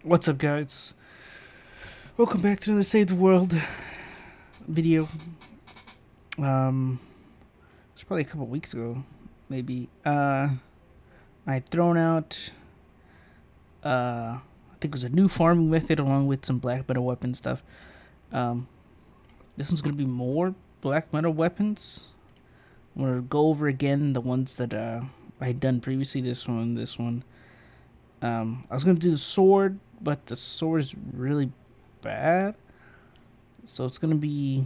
What's up, guys? Welcome back to another Save the World video. It's probably a couple weeks ago, maybe. I had thrown out, I think it was a new farming method along with some black metal weapon stuff. Um, this one's gonna be more black metal weapons. I'm gonna go over again the ones that I had done previously. This one. I was gonna do the sword, but the sword's really bad. So it's gonna be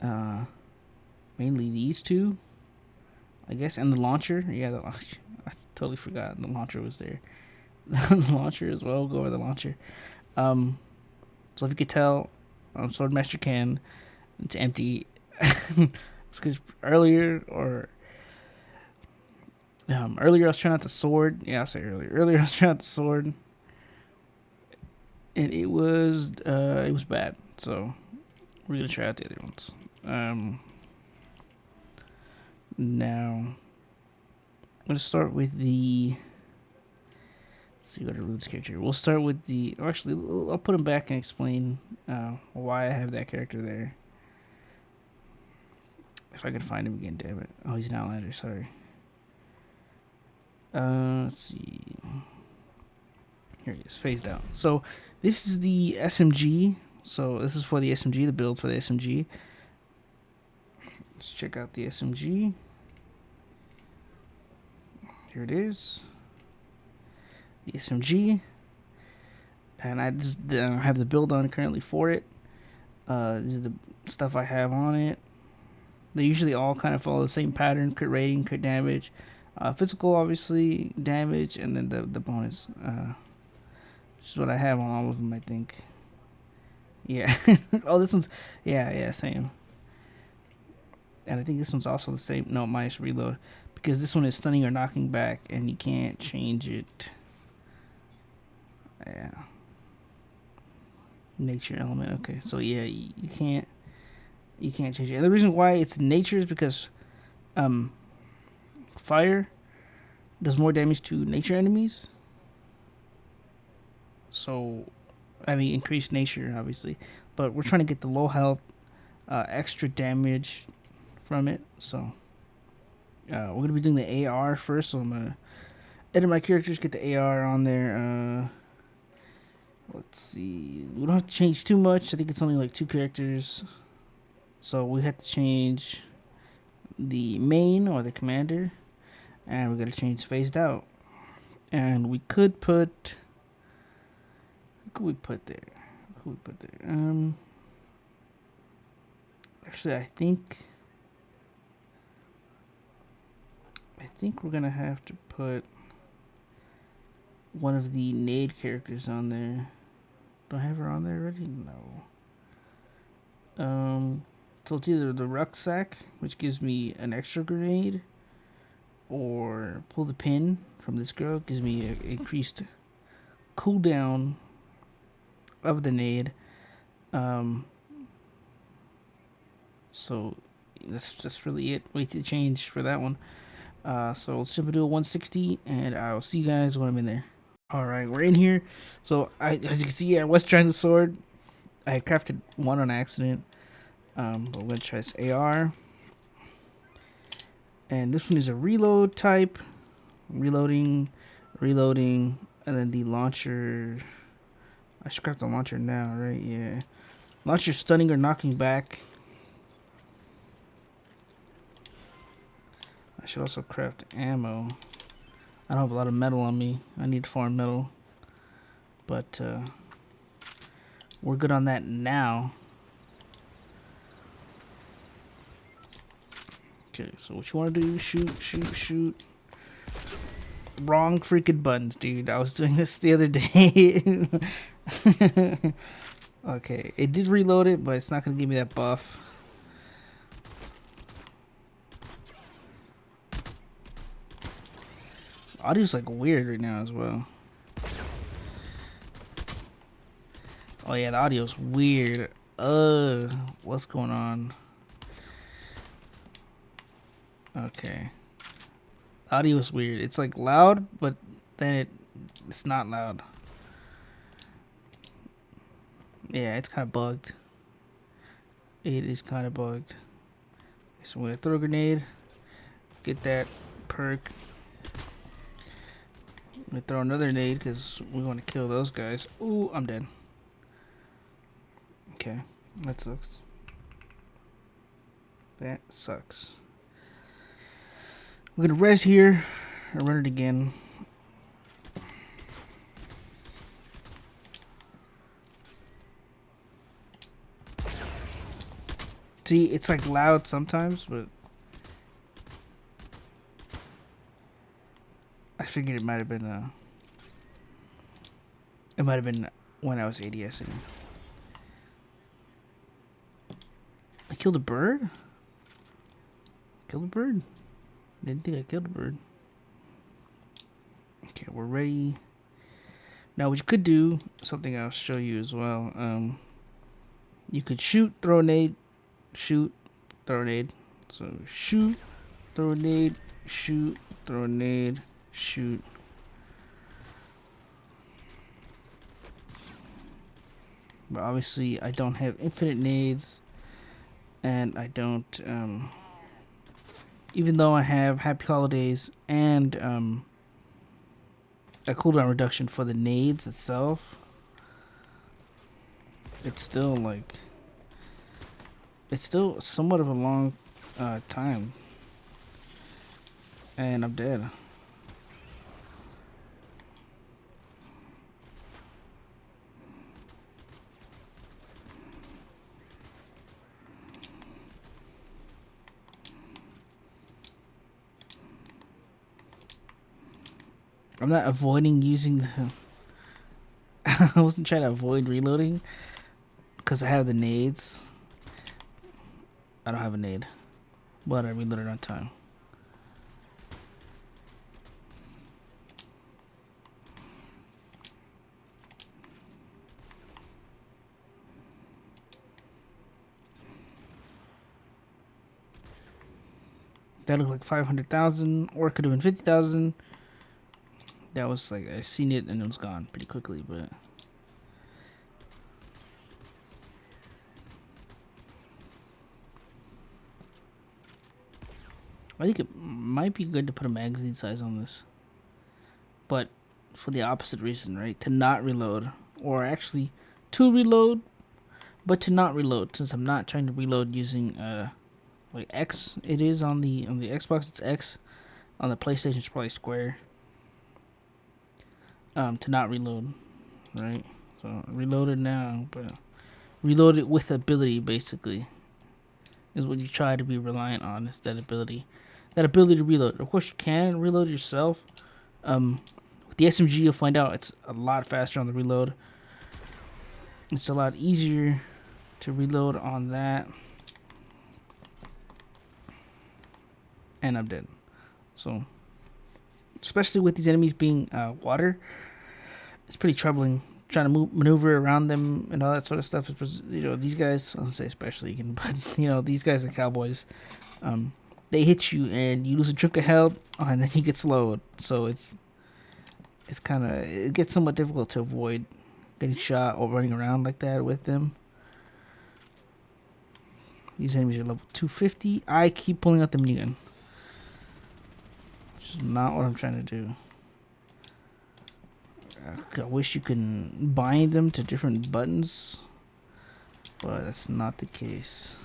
uh, mainly these two, I guess, and the launcher. Yeah, the launcher. I totally forgot the launcher was there. The launcher as well. Go over the launcher. Um, so if you could tell, Swordmaster can. It's empty. It's because earlier I was trying out the sword. Yeah, I'll say earlier. Earlier I was trying out the sword, and it was bad. So we're gonna try out the other ones. Now I'm gonna start with the. Let's see what a roots character. We'll start with the. Actually, I'll put him back and explain why I have that character there. If I can find him again, damn it. Oh, he's an Outlander. Sorry. Let's see. Here he is, phased out. So this is the SMG. So this is for the SMG, the build for the SMG. Let's check out the SMG. Here it is. The SMG. And I just have the build on currently for it. This is the stuff I have on it. They usually all kind of follow the same pattern: crit rating, crit damage, physical, obviously, damage, and then the bonus. Which is what I have on all of them, I think. Yeah. Oh, this one's yeah, same. And I think this one's also the same. No, minus reload, because this one is stunning or knocking back, and you can't change it. Yeah. Nature element. Okay, so yeah, you can't change it. And the reason why it's nature is because fire does more damage to nature enemies. So, I mean, increased nature, obviously, but we're trying to get the low health, extra damage from it. So, we're gonna be doing the AR first. So I'm gonna edit my characters, get the AR on there. Let's see. We don't have to change too much. I think it's only like 2 characters. So we have to change the main or the commander, and we're gonna change phased out. And we could put. Who could we put there? Actually, I think we're gonna have to put one of the nade characters on there. Do I have her on there already? No. So it's either the rucksack, which gives me an extra grenade, or pull the pin from this girl, gives me an increased cooldown of the nade. So that's really it. Wait to change for that one. So let's jump into a 160, and I'll see you guys when I'm in there. All right, we're in here. So as you can see, I was trying the sword. I crafted one on accident. But we're gonna try this AR, and this one is a reload type. Reloading, and then the launcher. I should craft the launcher now, right? Yeah, launcher stunning or knocking back. I should also craft ammo. I don't have a lot of metal on me. I need farm metal, but we're good on that now. Okay, so what you want to do? Shoot. Wrong freaking buttons, dude. I was doing this the other day. Okay, it did reload it, but it's not going to give me that buff. Audio's like weird right now as well. Oh yeah, the audio's weird. What's going on? Okay. Audio is weird. It's like loud, but then it It's not loud. Yeah, it's kind of bugged. It is kind of bugged. So I'm gonna throw a grenade. Get that perk. I'm gonna throw another grenade because we want to kill those guys. Ooh, I'm dead. Okay, that sucks. That sucks. We're gonna rest here and run it again. See, it's like loud sometimes, but I figured it might have been when I was ADSing. I killed a bird? Killed a bird? Didn't think I killed a bird. Okay, we're ready. Now what you could do, something I'll show you as well. You could shoot, throw a nade, shoot, throw a nade. So shoot, throw a nade, shoot, throw a nade, shoot. But obviously I don't have infinite nades, and I don't even though I have Happy Holidays and a cooldown reduction for the nades itself, it's still like somewhat of a long time, and I'm dead. I'm not avoiding using the I wasn't trying to avoid reloading because I have the nades. I don't have a nade, but I reloaded on time. That looked like 500,000, or it could have been 50,000. That was like, I seen it and it was gone pretty quickly, but I think it might be good to put a magazine size on this, but for the opposite reason, right? To not reload, or actually to reload, but to not reload, since I'm not trying to reload using like X. It is on the Xbox, it's X. On the PlayStation, it's probably square. To not reload, right? So reload it now, but reload it with ability, basically, is what you try to be reliant on. Is that ability to reload. Of course, you can reload yourself. With the SMG, you'll find out it's a lot faster on the reload. It's a lot easier to reload on that. And I'm dead. So, especially with these enemies being water, it's pretty troubling trying to maneuver around them and all that sort of stuff. You know, these guys, I'll say especially, but you know, these guys are cowboys. They hit you and you lose a chunk of health, and then you get slowed. So it gets somewhat difficult to avoid getting shot or running around like that with them. These enemies are level 250. I keep pulling out the minigun, which is not what I'm trying to do. I wish you can bind them to different buttons, but that's not the case.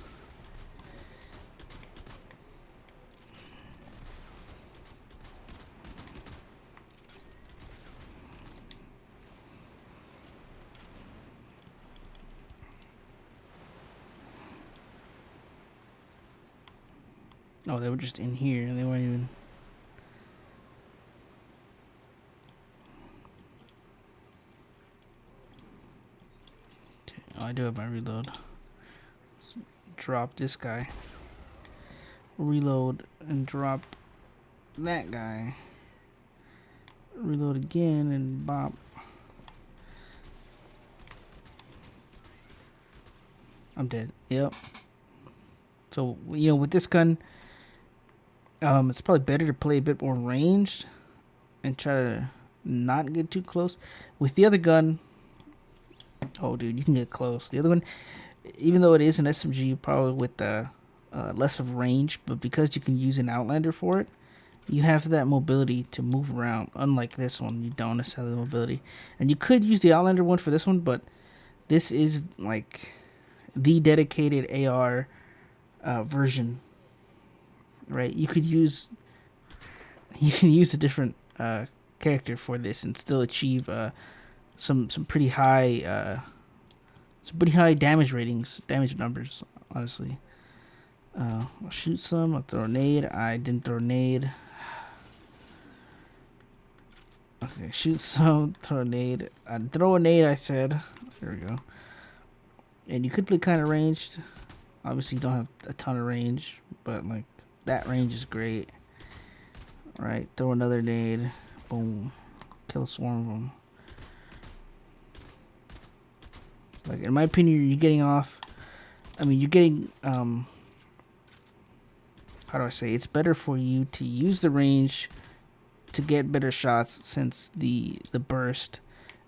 Oh, they were just in here and they weren't even. Okay. Oh, I do have my reload. Let's drop this guy. Reload and drop that guy. Reload again and bop. I'm dead. Yep. So, you know, with this gun, it's probably better to play a bit more ranged and try to not get too close. With the other gun, oh dude, you can get close. The other one, even though it is an SMG, probably with less of range, but because you can use an Outlander for it, you have that mobility to move around. Unlike this one, you don't necessarily have the mobility. And you could use the Outlander one for this one, but this is like the dedicated AR version, right? You can use a different character for this and still achieve some pretty high damage ratings, damage numbers. Honestly, I'll shoot some. I'll throw a nade. I didn't throw a nade. Okay, shoot some. Throw a nade. Throw a nade. I said. There we go. And you could play kind of ranged. Obviously, you don't have a ton of range, but like that range is great. All right, throw another nade. Boom. Kill a swarm of them. Like in my opinion, you're getting off. I mean, you're getting how do I say? It's better for you to use the range to get better shots, since the burst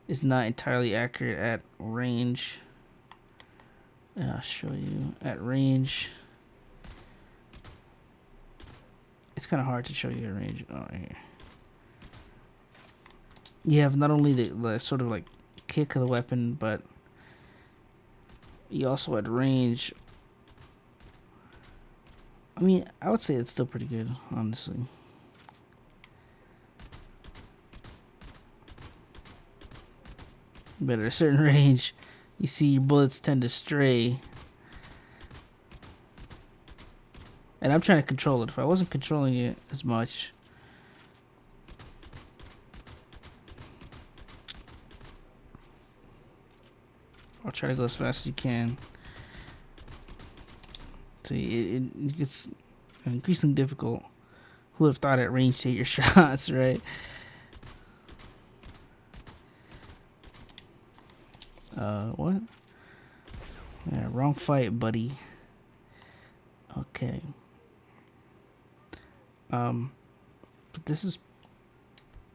is not entirely accurate at range. And I'll show you at range. It's kind of hard to show you at range. Oh, right here. You have not only the sort of like kick of the weapon, but you also at range. I mean, I would say it's still pretty good, honestly. But at a certain range, you see your bullets tend to stray. And I'm trying to control it. If I wasn't controlling it as much, I'll try to go as fast as you can. See, it gets increasingly difficult. Who would have thought at range to hit your shots, right? What? Yeah, wrong fight, buddy. Okay. But this is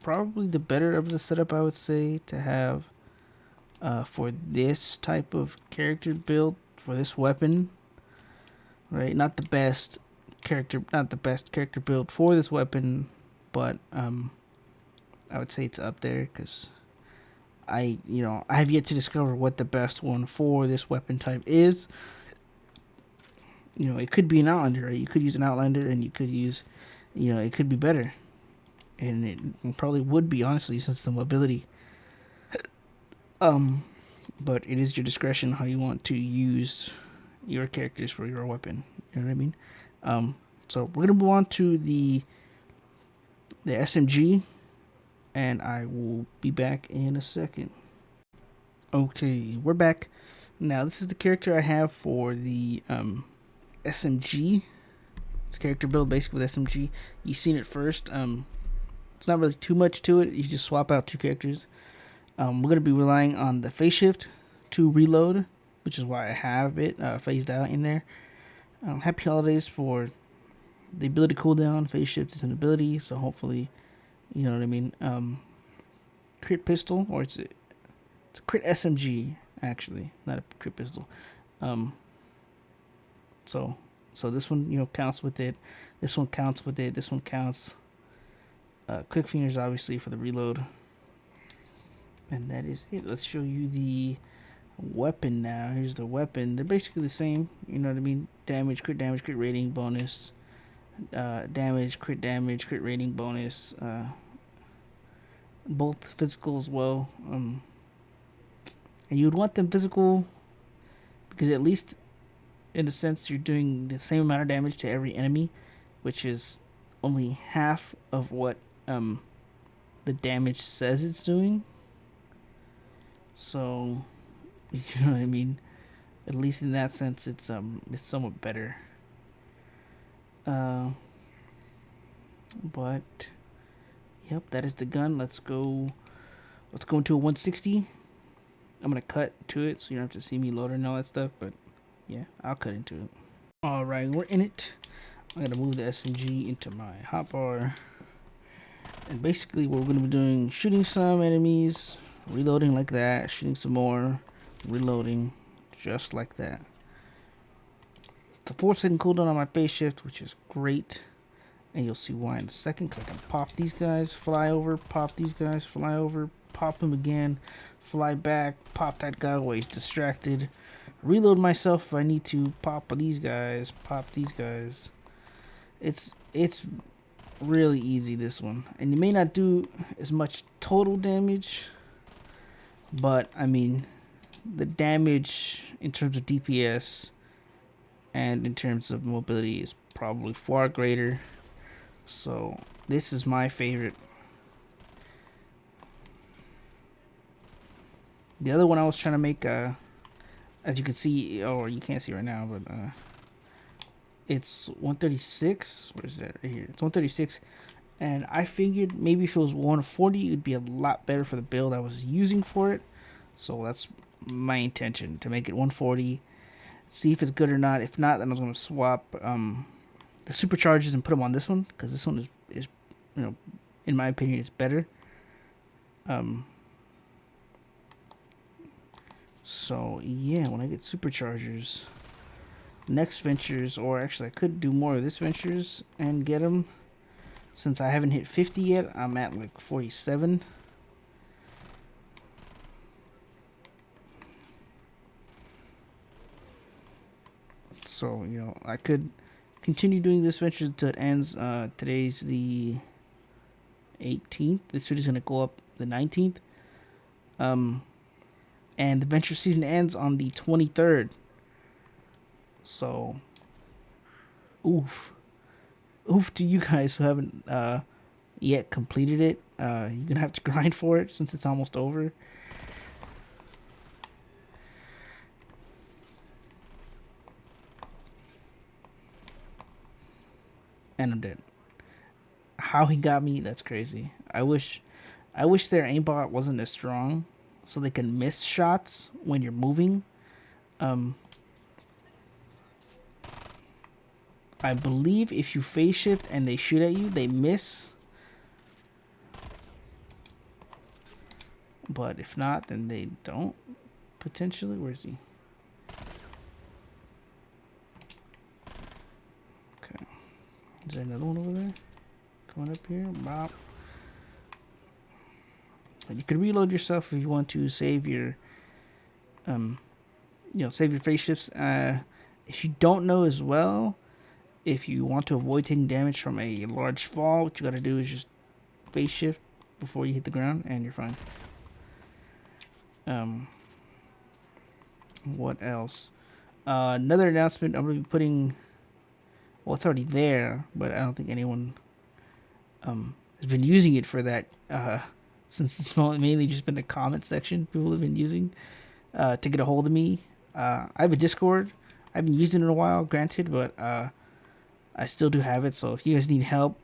probably the better of the setup, I would say, to have for this type of character build, for this weapon, right? Not the best character build for this weapon, but I would say it's up there, because I have yet to discover what the best one for this weapon type is. It could be an Outlander, right? You could use an Outlander, and you could use, it could be better. And it probably would be, honestly, since the mobility. But it is your discretion how you want to use your characters for your weapon. You know what I mean? So we're gonna move on to the SMG, and I will be back in a second. Okay, we're back. Now this is the character I have for the SMG. It's a character build basically with SMG. You've seen it first. It's not really too much to it. You just swap out two characters. We're going to be relying on the phase shift to reload, which is why I have it phased out in there. Happy holidays for the ability cooldown. Phase shift is an ability, so hopefully, you know what I mean. Crit pistol, or it's a crit SMG, actually, not a crit pistol. So this one, counts with it. This one counts with it. This one counts. Quick fingers, obviously, for the reload. And that is it. Let's show you the weapon now. Here's the weapon. They're basically the same. You know what I mean? Damage, crit rating, bonus. Damage, crit rating, bonus. Both physical as well. And you would want them physical because at least in a sense you're doing the same amount of damage to every enemy, which is only half of what the damage says it's doing. So, you know what I mean? At least in that sense, it's somewhat better. But yep, that is the gun. Let's go into a 160. I'm gonna cut to it so you don't have to see me load and all that stuff. But yeah, I'll cut into it. All right, we're in it. I'm gonna move the SMG into my hotbar. And basically what we're going to be doing, shooting some enemies, reloading like that, shooting some more, reloading, just like that. It's a 4-second cooldown on my phase shift, which is great. And you'll see why in a second, because I can pop these guys, fly over, pop these guys, fly over, pop them again, fly back, pop that guy while he's distracted, reload myself if I need to, pop these guys, pop these guys. It's really easy, this one. And you may not do as much total damage, but I mean, the damage in terms of DPS and in terms of mobility is probably far greater. So this is my favorite. The other one I was trying to make, as you can see, or you can't see right now, but it's 136. Where is that? Right here. It's 136. And I figured maybe if it was 140, it would be a lot better for the build I was using for it. So that's my intention, to make it 140. See if it's good or not. If not, then I was going to swap the supercharges and put them on this one, because this one is, you know, in my opinion, is better. So yeah, when I get superchargers, next ventures, or actually I could do more of this ventures and get them. Since I haven't hit 50 yet, I'm at like 47. So, you know, I could continue doing this venture until it ends. Today's the 18th. This video's gonna go up the 19th. And the venture season ends on the 23rd. So, oof to you guys who haven't yet completed it. You're gonna have to grind for it since it's almost over. And I'm dead. How he got me, that's crazy. I wish their aimbot wasn't as strong, so they can miss shots when you're moving. I believe if you phase shift and they shoot at you, they miss. But if not, then they don't, potentially. Where is he? Okay. Is there another one over there? Coming up here? Bop. You can reload yourself if you want to save your, save your phase shifts. If you don't know as well, if you want to avoid taking damage from a large fall, what you gotta do is just phase shift before you hit the ground, and you're fine. What else? Another announcement. I'm gonna be putting. Well, it's already there, but I don't think anyone has been using it for that. Since it's mainly just been the comment section people have been using to get a hold of me. I have a Discord. I've been using it in a while, granted, but I still do have it. So if you guys need help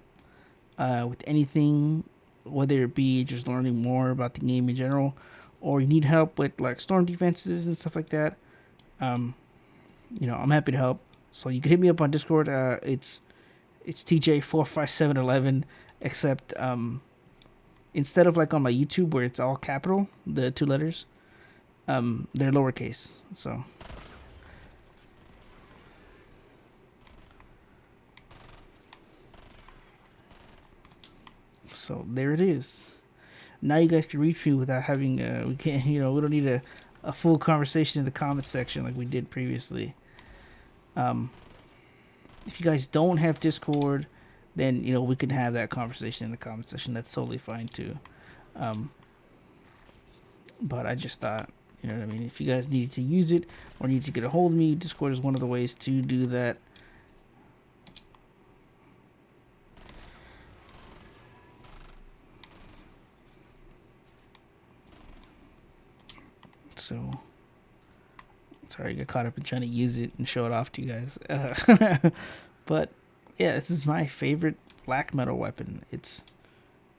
with anything, whether it be just learning more about the game in general, or you need help with like storm defenses and stuff like that, I'm happy to help. So you can hit me up on Discord. It's TJ45711, except instead of like on my YouTube where it's all capital, the 2 letters, they're lowercase. So there it is. Now you guys can reach me without having we don't need a full conversation in the comments section like we did previously. If you guys don't have Discord, then we can have that conversation in the comment section. That's totally fine too. But I just thought, what I mean, if you guys needed to use it or need to get a hold of me, Discord is one of the ways to do that. So, sorry, I got caught up in trying to use it and show it off to you guys. But yeah, this is my favorite black metal weapon. It's,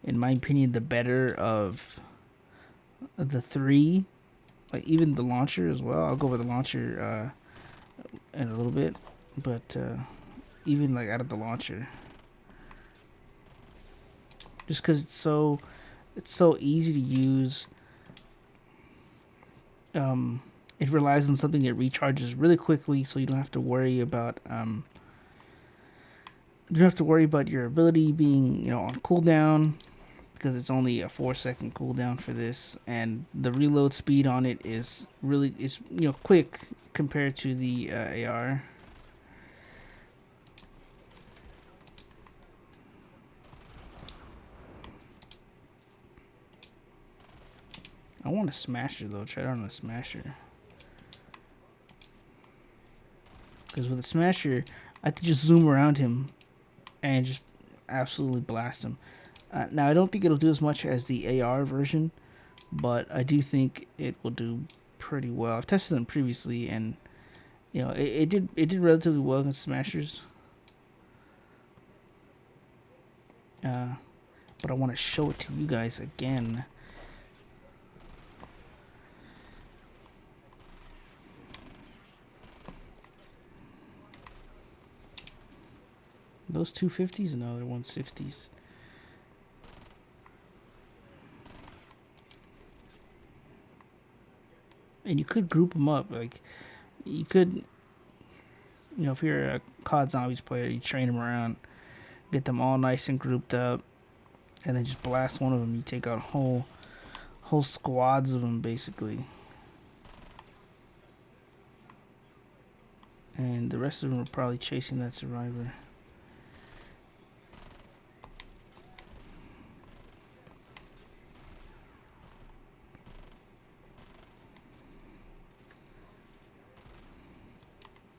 in my opinion, the better of the 3. Like even the launcher as well. I'll go over the launcher in a little bit, but even like out of the launcher, just because it's so easy to use. It relies on something that recharges really quickly, so you don't have to worry about your ability being on cooldown, because it's only a 4-second cooldown for this, and the reload speed on it is really quick compared to the AR. I want a smasher though. Try it on a smasher. Because with a smasher, I could just zoom around him and just absolutely blast him. Now, I don't think it'll do as much as the AR version, but I do think it will do pretty well. I've tested them previously, and it did relatively well against smashers. But I want to show it to you guys again. Those 250s? No, they're 160s. And you could group them up. Like, you could, if you're a COD Zombies player, you train them around, get them all nice and grouped up, and then just blast one of them. You take out whole squads of them, basically. And the rest of them are probably chasing that survivor.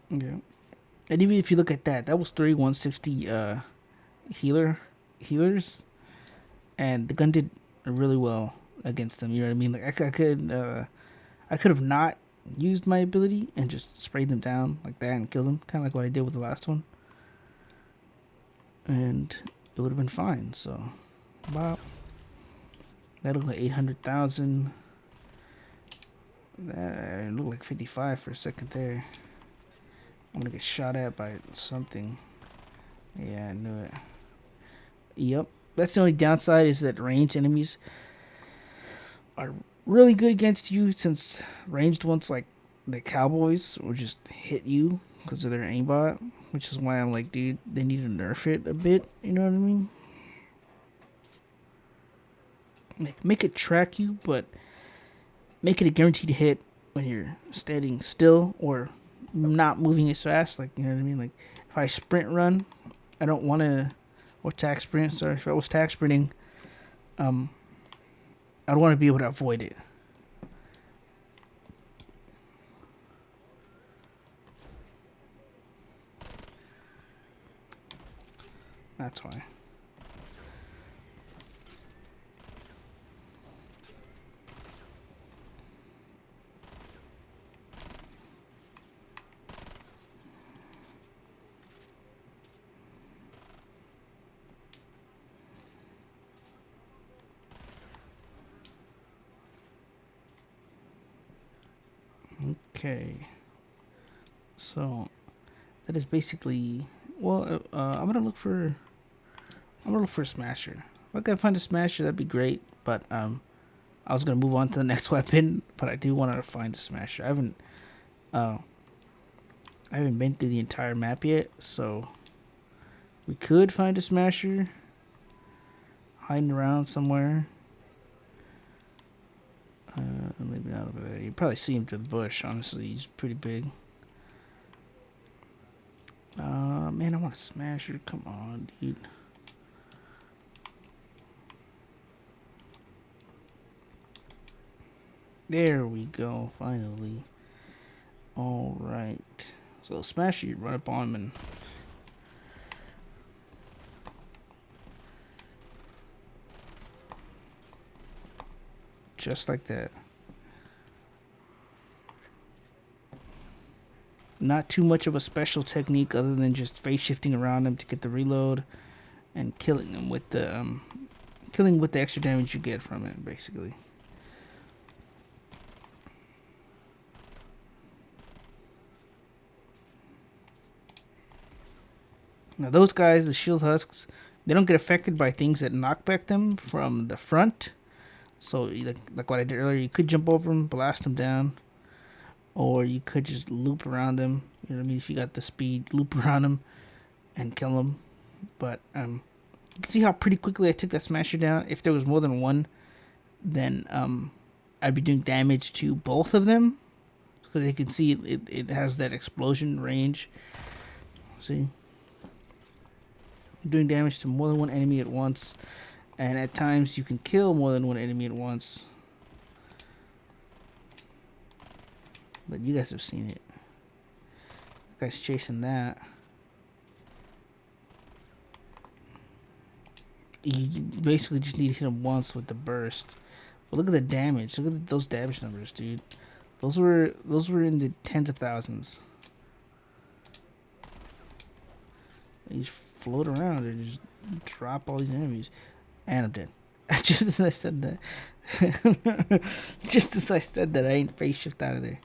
Yeah. And even if you look at that was 3 160 healers, and the gun did really well against them. You know what I mean? Like I could have not used my ability and just sprayed them down like that and killed them, kind of like what I did with the last one, and it would have been fine. So, wow, that looked like 800,000. That looked like 55 for a second there. I'm gonna get shot at by something. Yeah, I knew it. Yep. That's the only downside, is that ranged enemies are really good against you, since ranged ones like the cowboys will just hit you because of their aimbot, which is why I'm like, dude, they need to nerf it a bit. You know what I mean? Like, make it track you, but make it a guaranteed hit when you're standing still or not moving as fast. Like, you know what I mean? Like, if I sprint run, I don't want to, or tack sprint. Sorry, if I was tack sprinting, I'd want to be able to avoid it. That's why. Okay. So that is basically, well, I'm gonna look for a smasher. If I can find a smasher, that'd be great. But I was gonna move on to the next weapon, but I do want to find a smasher. I haven't been through the entire map yet, so we could find a smasher hiding around somewhere. Maybe not over there. You probably see him through the bush. Honestly, he's pretty big. Man, I want a smasher. Come on, dude. There we go. Finally. All right. So smasher, you run up on him and just like that. Not too much of a special technique other than just phase shifting around him to get the reload and killing him with the extra damage you get from it, basically. Now those guys, the shield husks, They don't get affected by things that knock back them from the front. So like what I did earlier, you could jump over them, blast them down, or you could just loop around them. You know what I mean? If you got the speed, loop around them and kill them. But you can see how pretty quickly I took that smasher down. If there was more than one, then I'd be doing damage to both of them, because you can see it has that explosion range. See, I'm doing damage to more than one enemy at once, and at times you can kill more than one enemy at once. But you guys have seen it. That guy's chasing that. You basically just need to hit him once with the burst. But look at the damage. Look at those damage numbers, dude. Those were in the tens of thousands. They just float around and just drop all these enemies. And I'm dead. Just as I said that. Just as I said that, I ain't face shift out of there.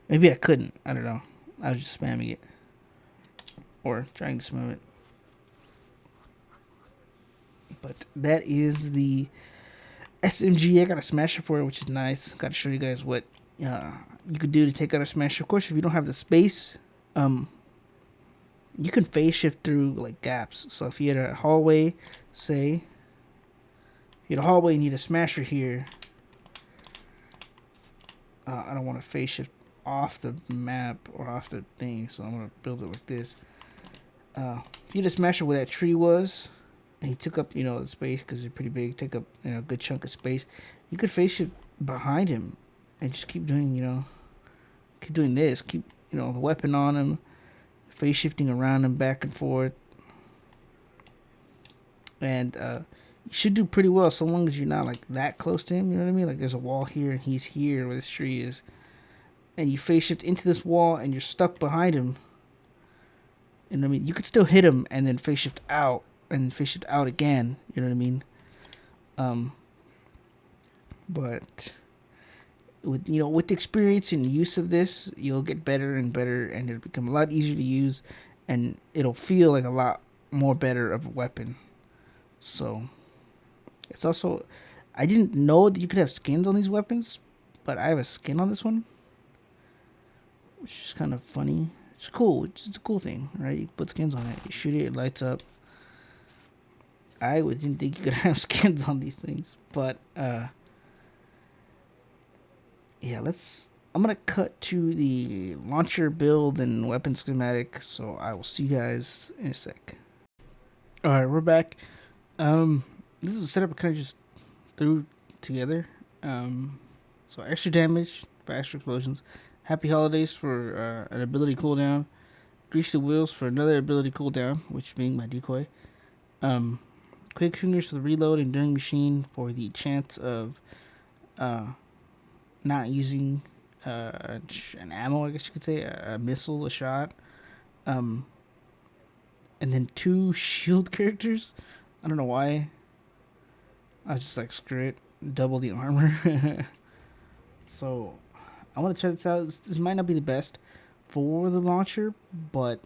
Maybe I couldn't. I don't know. I was just spamming it. Or trying to spam it. But that is the SMG. I got a smasher for it, which is nice. Got to show you guys what you could do to take out a smasher. Of course, if you don't have the space, you can phase shift through like gaps. So if you had a hallway, say, if you had a hallway and you need a smasher here, I don't want to phase shift off the map or off the thing, so I'm gonna build it like this. If you had a smasher where that tree was, and he took up, the space because they're pretty big, take up, a good chunk of space, you could face it behind him and just keep doing, keep doing this, keep, the weapon on him, face shifting around him back and forth. And you should do pretty well so long as you're not like that close to him, you know what I mean? Like there's a wall here and he's here where this tree is. And you face shift into this wall and you're stuck behind him. And I mean, you could still hit him and then face shift out. And fish it out again, you know what I mean? But with the experience and use of this, you'll get better and better, and it'll become a lot easier to use, and it'll feel like a lot more better of a weapon. So it's also, I didn't know that you could have skins on these weapons, but I have a skin on this one, which is kind of funny. It's cool. It's a cool thing, right? You put skins on it, you shoot it, it lights up. I didn't think you could have skins on these things, but yeah, I'm gonna cut to the launcher build and weapon schematic, so I will see you guys in a sec. All right, we're back. This is a setup I kind of just threw together. So extra damage for extra explosions, happy holidays for an ability cooldown, grease the wheels for another ability cooldown, which being my decoy. Quick fingers for the reload and during machine for the chance of not using an ammo, I guess you could say, a missile, a shot. And then 2 shield characters. I don't know why. I was just like, screw it, double the armor. So I want to try this out. This might not be the best for the launcher, but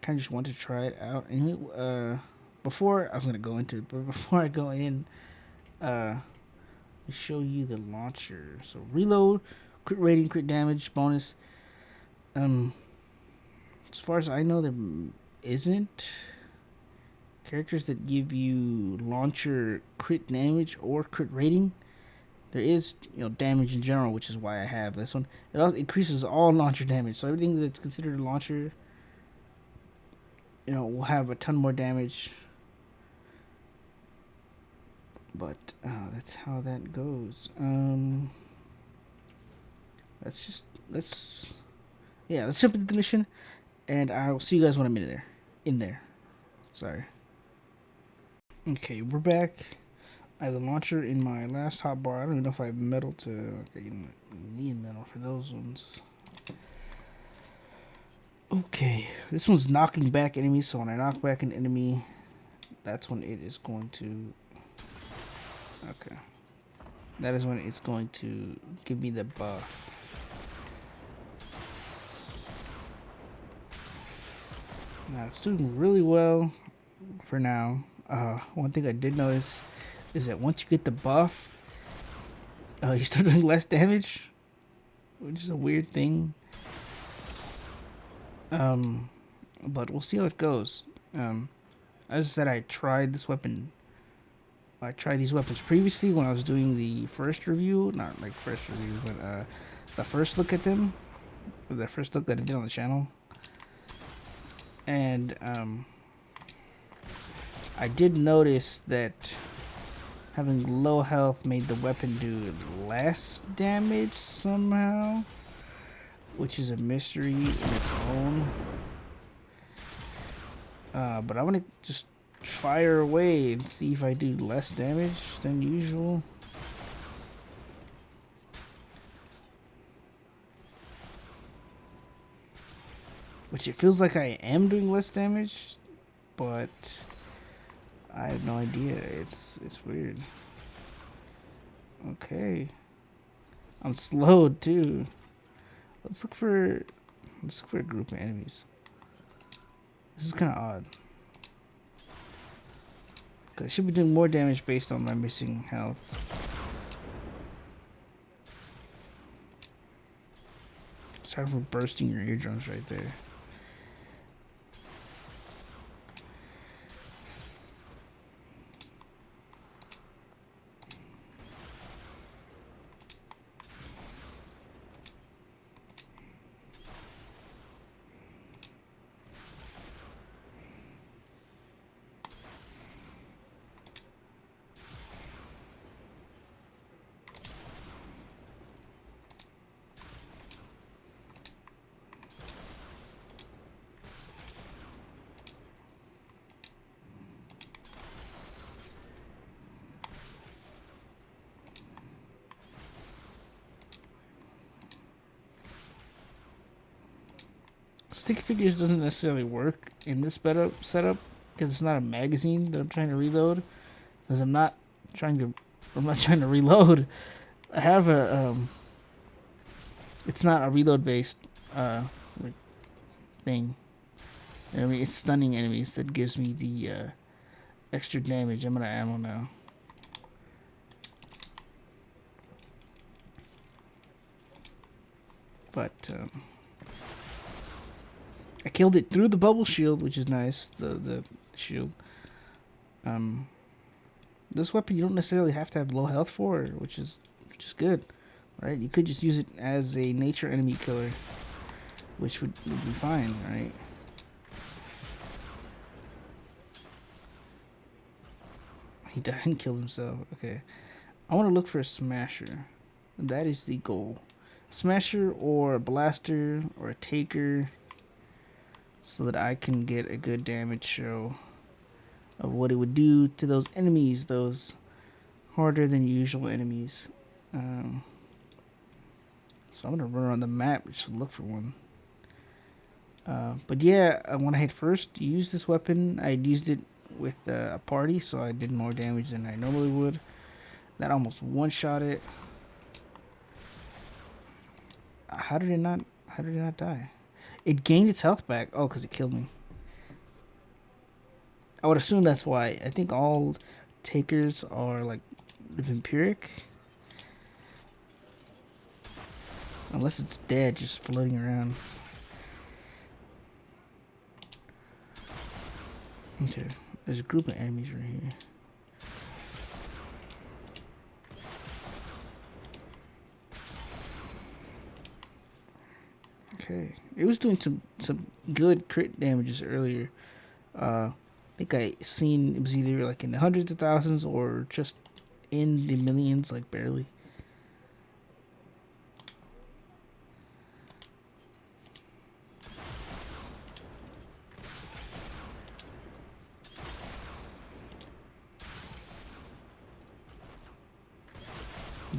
kind of just want to try it out. Anyway, before I was gonna go into it, but before I go in, let me show you the launcher. So reload, crit rating, crit damage, bonus. As far as I know, there isn't characters that give you launcher crit damage or crit rating. There is, damage in general, which is why I have this one. It also increases all launcher damage, so everything that's considered a launcher, will have a ton more damage. But that's how that goes. Let's jump into the mission, and I will see you guys when I'm in there. Sorry. Okay, we're back. I have the launcher in my last hotbar. I don't even know if I have metal to. Okay, you need metal for those ones. Okay, this one's knocking back enemies, so when I knock back an enemy, that's when it is going to... Okay. That is when it's going to give me the buff. It's doing really well for now. One thing I did notice is that once you get the buff, you're still doing less damage, which is a weird thing. But we'll see how it goes. As I said, I tried this weapon. I tried these weapons previously when I was doing the first review, not like first review, but the first look at them, the first look that I did on the channel, and I did notice that having low health made the weapon do less damage somehow, which is a mystery in its own. But I want to just fire away and see if I do less damage than usual. Which it feels like I am doing less damage, but I have no idea. It's weird. Okay. I'm slowed too. Let's look for a group of enemies. This is kind of odd. Cause I should be doing more damage based on my missing health. Sorry for bursting your eardrums right there. Stick figures doesn't necessarily work in this setup because it's not a magazine that I'm trying to reload. Because I'm not trying to reload. I have a it's not a reload based thing. I mean, it's stunning enemies that gives me the extra damage. I'm gonna ammo now. But I killed it through the bubble shield, which is nice. The shield. This weapon you don't necessarily have to have low health for, which is good, right? You could just use it as a nature enemy killer, which would be fine, right? He died and killed himself. Okay, I want to look for a smasher. That is the goal. Smasher or a blaster or a taker, so that I can get a good damage show of what it would do to those enemies, those harder than usual enemies. So I'm gonna run around the map just to look for one. But yeah, when I had first used this weapon, I used it with a party, so I did more damage than I normally would. That almost one-shot it. How did it not die? It gained its health back. Oh, because it killed me. I would assume that's why. I think all takers are like vampiric. Unless it's dead, just floating around. Okay, there's a group of enemies right here. Okay, it was doing some good crit damages earlier. I think I seen it was either like in the hundreds of thousands or just in the millions, like barely.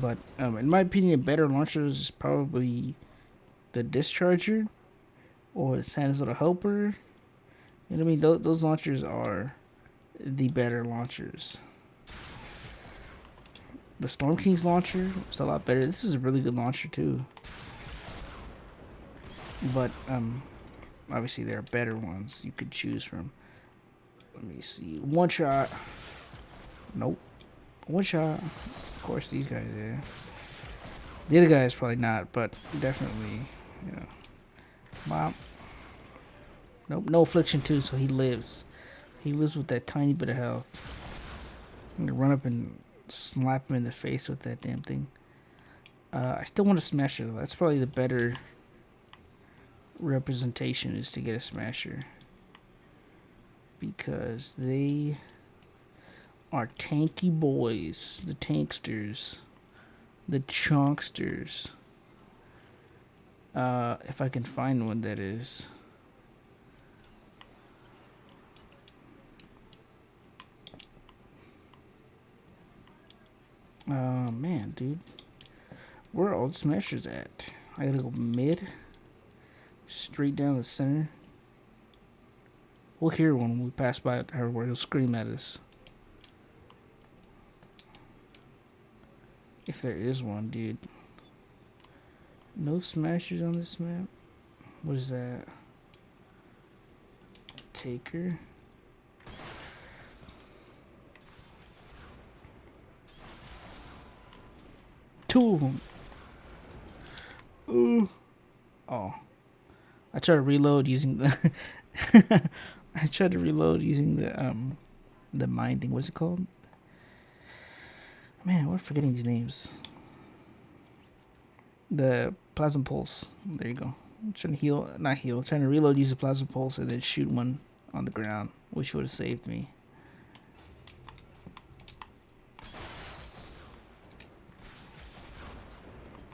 But in my opinion, better launchers is probably the Discharger or the Santa's Little Helper. You know what I mean? Those launchers are the better launchers. The Storm King's launcher is a lot better. This is a really good launcher too. But Obviously, there are better ones you could choose from. Let me see. One shot. Nope. One shot. Of course, these guys, yeah. The other guy is probably not, but definitely, you know. Wow. Nope, no affliction too, so he lives. He lives with that tiny bit of health. I'm gonna run up and slap him in the face with that damn thing. I still want to smash it though. That's probably the better representation, is to get a smasher. Because they are tanky boys. The tanksters. The chonksters. If I can find one, that is. Man, dude. Where are all the smashers at? I gotta go mid. Straight down the center. We'll hear one when we pass by it, where he'll scream at us. If there is one, dude. No smashers on this map? What is that? Taker. Two of them. Ooh. Oh. I tried to reload using the I tried to reload using the mine thing. What's it called? Man, we're forgetting these names. The plasma pulse. There you go. I'm trying to heal, not heal. Trying to reload, use the plasma pulse, and then shoot one on the ground, which would have saved me.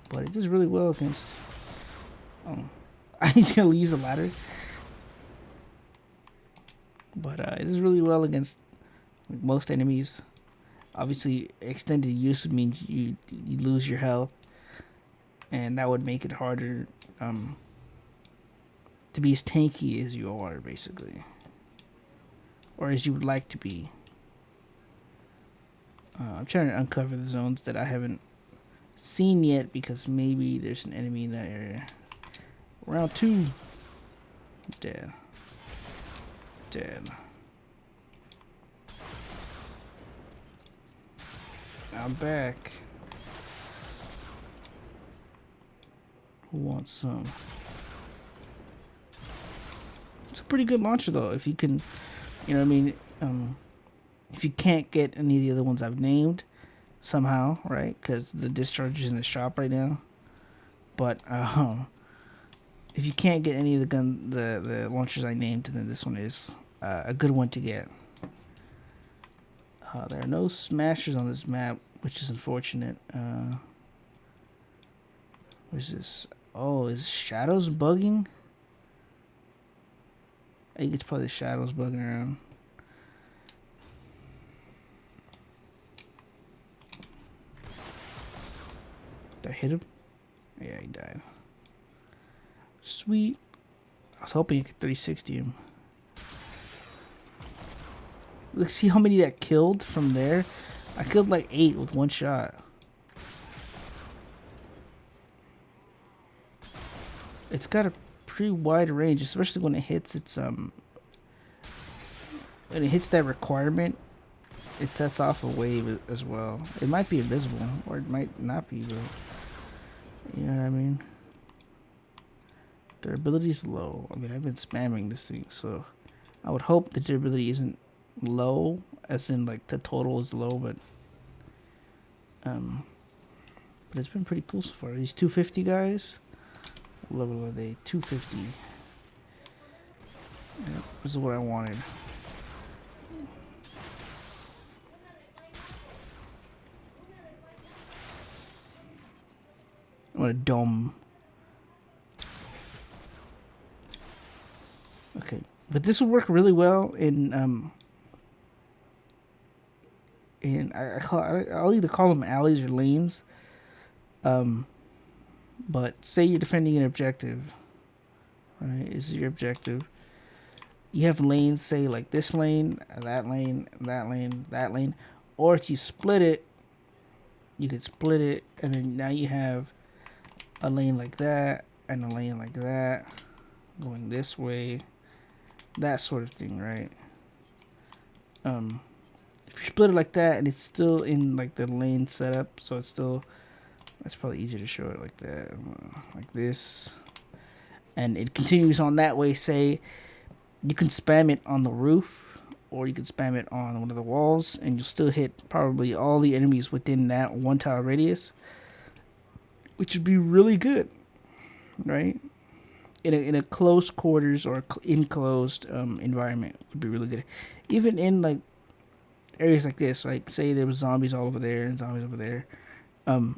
But it does really well against. Oh, I need to use a ladder. But it does really well against most enemies. Obviously, extended use would mean you lose your health, and that would make it harder to be as tanky as you are, basically, or as you would like to be. I'm trying to uncover the zones that I haven't seen yet, because maybe there's an enemy in that area. Round 2. Dead. Dead. I'm back. Who wants some? It's a pretty good launcher though, if you can, you know what I mean, if you can't get any of the other ones I've named somehow, right? Because the discharge is in the shop right now. But if you can't get any of the launchers I named, then this one is a good one to get. There are no smashers on this map, which is unfortunate. What is this? Oh, is shadows bugging? I think it's probably the shadows bugging around. Did I hit him? Yeah, he died. Sweet. I was hoping you could 360 him. Let's see how many that killed from there. I killed like 8 with one shot. It's got a pretty wide range, especially when it hits its when it hits that requirement. It sets off a wave as well. It might be invisible, or it might not be, but you know what I mean. Durability is low. I mean, I've been spamming this thing, so I would hope the durability isn't low, as in like the total is low, but it's been pretty cool so far. These 250 guys, what level are they? 250. Yep, this is what I wanted. I want a dome. Okay, but this will work really well in I'll either call them alleys or lanes. But say you're defending an objective, right? This is your objective. You have lanes, say like this lane, that lane, that lane, that lane, or if you split it, you could split it, and then now you have a lane like that and a lane like that, going this way, that sort of thing, right? If you split it like that and it's still in like the lane setup, so it's still, that's probably easier to show it like that, like this, and it continues on that way. Say you can spam it on the roof, or you can spam it on one of the walls, and you'll still hit probably all the enemies within that one tile radius, which would be really good, right? In a close quarters or enclosed environment would be really good. Even in like areas like this, like say there was zombies all over there and zombies over there.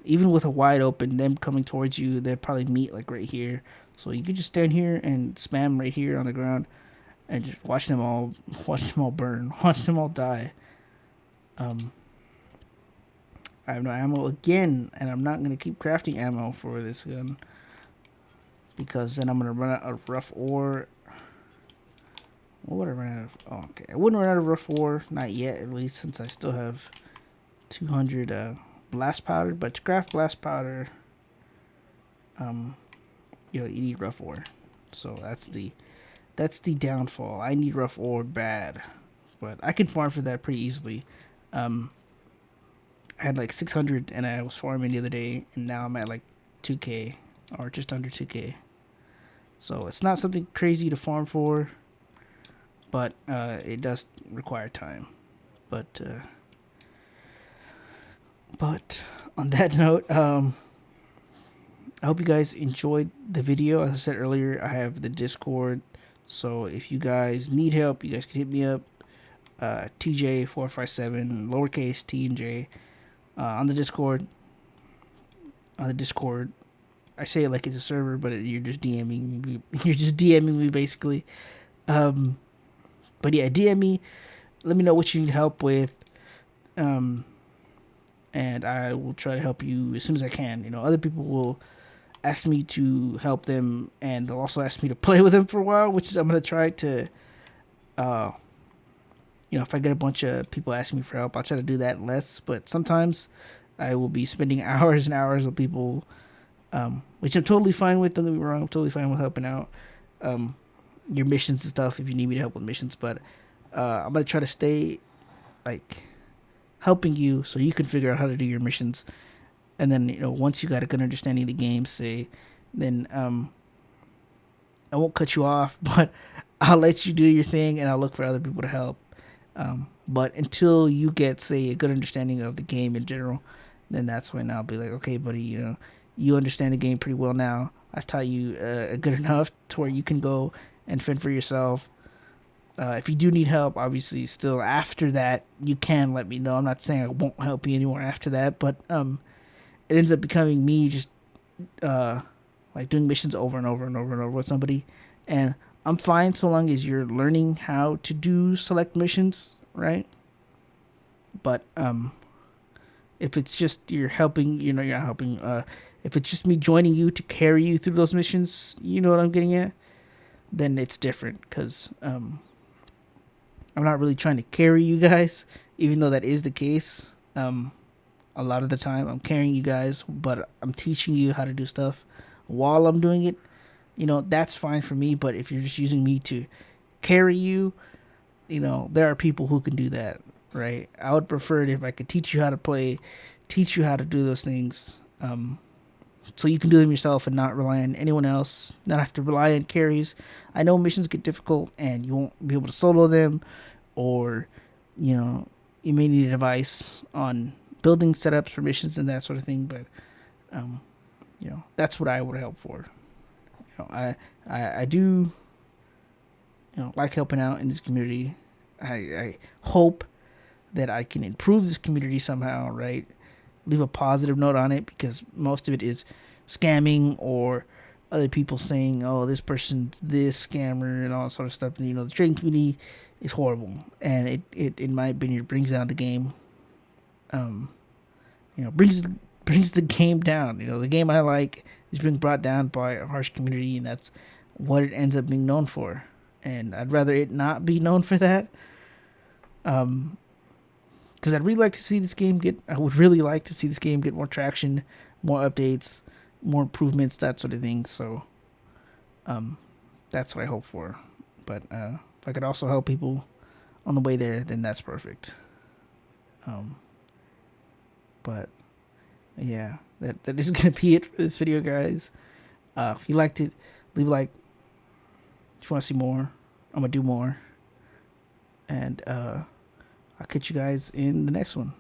Even with a wide open, them coming towards you, they'd probably meet like right here. So you could just stand here and spam right here on the ground, and just watch them all burn, watch them all die. I have no ammo again, and I'm not gonna keep crafting ammo for this gun because then I'm gonna run out of rough ore. What would I run out of? Oh, okay. I wouldn't run out of rough ore, not yet, at least, since I still have 200 blast powder. But to craft blast powder, you need rough ore. So that's the downfall. I need rough ore bad, but I can farm for that pretty easily. I had like 600, and I was farming the other day, and now I'm at like 2k or just under 2k. So it's not something crazy to farm for, but it does require time. But on that note, I hope you guys enjoyed the video. As I said earlier, I have the Discord, so if you guys need help, you guys can hit me up. TJ457, lowercase T and J, on the Discord. I say it like it's a server, but you're just DMing me. You're just DMing me basically. But yeah, DM me. Let me know what you need help with. And I will try to help you as soon as I can. You know, other people will ask me to help them, and they'll also ask me to play with them for a while, which is I'm gonna try to. If I get a bunch of people asking me for help, I'll try to do that less. But sometimes I will be spending hours and hours with people, which I'm totally fine with. Don't get me wrong, I'm totally fine with helping out your missions and stuff if you need me to help with missions. But I'm gonna try to stay like helping you so you can figure out how to do your missions. And then once you got a good understanding of the game, then I won't cut you off, but I'll let you do your thing, and I'll look for other people to help. But until you get, say, a good understanding of the game in general, then that's when I'll be like, okay, buddy, you understand the game pretty well now. I've taught you good enough to where you can go and fend for yourself. If you do need help, obviously, still after that, you can let me know. I'm not saying I won't help you anymore after that, but it ends up becoming me just like doing missions over and over and over and over with somebody, and I'm fine so long as you're learning how to do select missions, right? But if it's just you're helping, you're not helping. If it's just me joining you to carry you through those missions, you know what I'm getting at, then it's different because I'm not really trying to carry you guys, even though that is the case. A lot of the time I'm carrying you guys, but I'm teaching you how to do stuff while I'm doing it. That's fine for me, but if you're just using me to carry you, there are people who can do that, right? I would prefer it if I could teach you how to play, teach you how to do those things, so you can do them yourself and not rely on anyone else, not have to rely on carries. I know missions get difficult and you won't be able to solo them, or, you may need advice on building setups for missions and that sort of thing, but, that's what I would help for. I do like helping out in this community. I hope that I can improve this community somehow, right? Leave a positive note on it, because most of it is scamming or other people saying, oh, this person's this scammer and all that sort of stuff. And, the trading community is horrible, and it in my opinion brings down the game. Brings the game down. The game I like is being brought down by a harsh community, and that's what it ends up being known for. And I'd rather it not be known for that. Because I'd really like to see this game I would really like to see this game get more traction, more updates, more improvements, that sort of thing. So, That's what I hope for. But if I could also help people on the way there, then that's perfect. But yeah, that is gonna be it for this video, guys. If you liked it, leave a like. If you want to see more, I'm gonna do more, and I'll catch you guys in the next one.